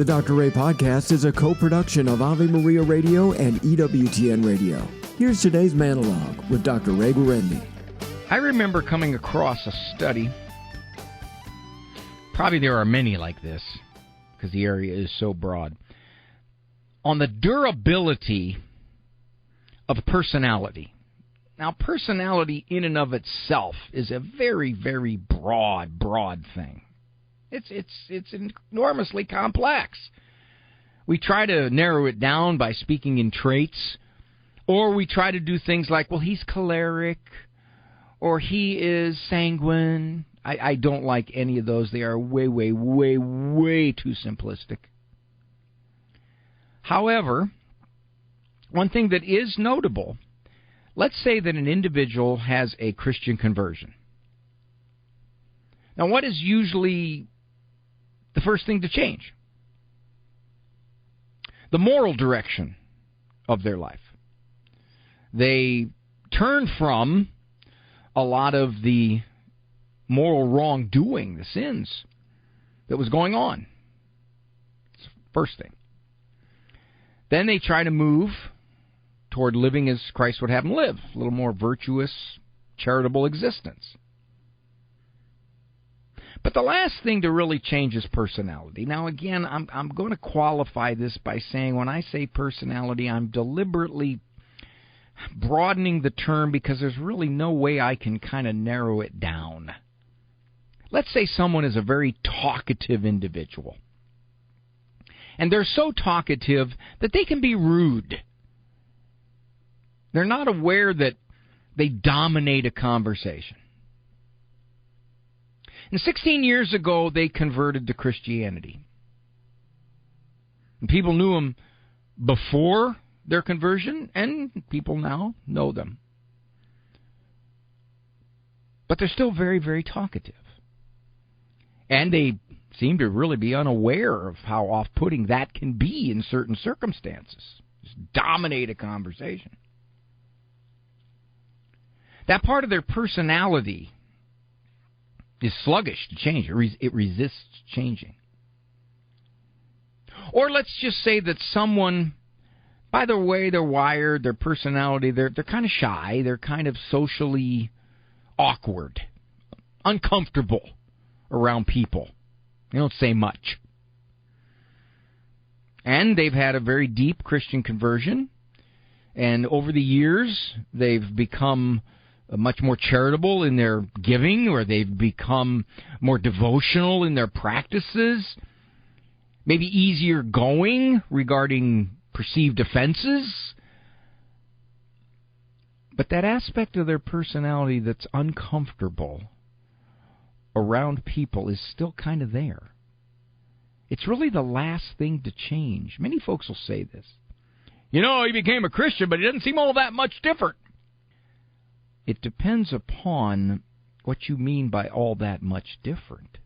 The Dr. Ray Podcast is a co-production of Ave Maria Radio and EWTN Radio. Here's today's monologue with Dr. Ray Guarendi. I remember coming across a study. Probably there are many like this, because the area is so broad, on the durability of personality. Now, personality in and of itself is a very, very broad thing. It's enormously complex. We try to narrow it down by speaking in traits, or we try to do things like, well, he's choleric, or he is sanguine. I don't like any of those. They are way too simplistic. However, one thing that is notable, let's say that an individual has a Christian conversion. Now, what is usually the first thing to change? The moral direction of their life. They turn from a lot of the moral wrongdoing, the sins that was going on. It's the first thing. Then they try to move toward living as Christ would have them live, a little more virtuous, charitable existence. But the last thing to really change is personality. Now, again, I'm going to qualify this by saying when I say personality, I'm deliberately broadening the term because there's really no way I can kind of narrow it down. Let's say someone is a very talkative individual. And they're so talkative that they can be rude. They're not aware that they dominate a conversation. And 16 years ago, they converted to Christianity. And people knew them before their conversion, and people now know them. But they're still very, very talkative. And they seem to really be unaware of how off-putting that can be in certain circumstances. Just dominate a conversation. That part of their personality is sluggish to change. It resists changing. Or let's just say that someone, by the way they're wired, their personality, they're kind of shy, they're kind of socially awkward, uncomfortable around people. They don't say much. And they've had a very deep Christian conversion, and over the years they've become much more charitable in their giving, or they've become more devotional in their practices, maybe easier going regarding perceived offenses. But that aspect of their personality that's uncomfortable around people is still kind of there. It's really the last thing to change. Many folks will say this. You know, he became a Christian, but he doesn't seem all that much different. It depends upon what you mean by all that much different.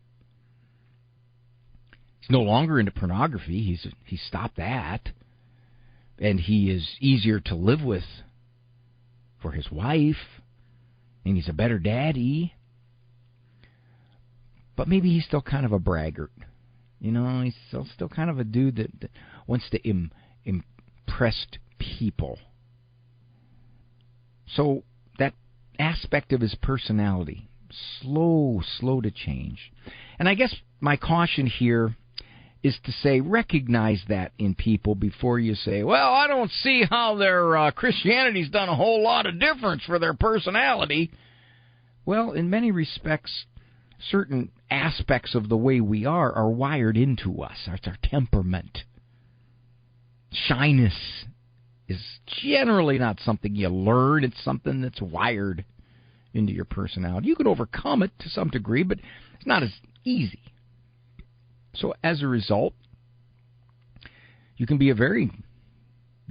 He's no longer into pornography. He's stopped that. And he is easier to live with for his wife. And he's a better daddy. But maybe he's still kind of a braggart. You know, he's still kind of a dude that wants to impress people. So that aspect of his personality, slow to change. And I guess my caution here is to say, recognize that in people before you say, well, I don't see how their Christianity's done a whole lot of difference for their personality. Well, in many respects, certain aspects of the way we are wired into us. It's our temperament. Shyness is generally not something you learn. It's something that's wired into your personality. You can overcome it to some degree, but it's not as easy. So as a result, you can be a very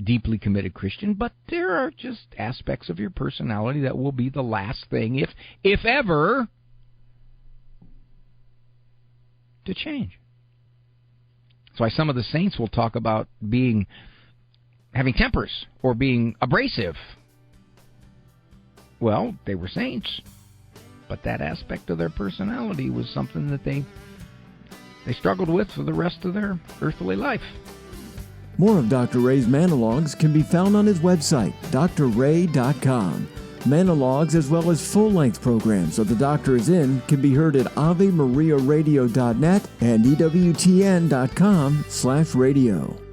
deeply committed Christian, but there are just aspects of your personality that will be the last thing, if ever, to change. That's why some of the saints will talk about having tempers or being abrasive. Well, they were saints, but that aspect of their personality was something that they they struggled with for the rest of their earthly life. More of Dr. Ray's monologues can be found on his website, drray.com. Monologues as well as full-length programs of The Doctor Is In can be heard at AveMariaRadio.net and EWTN.com/radio.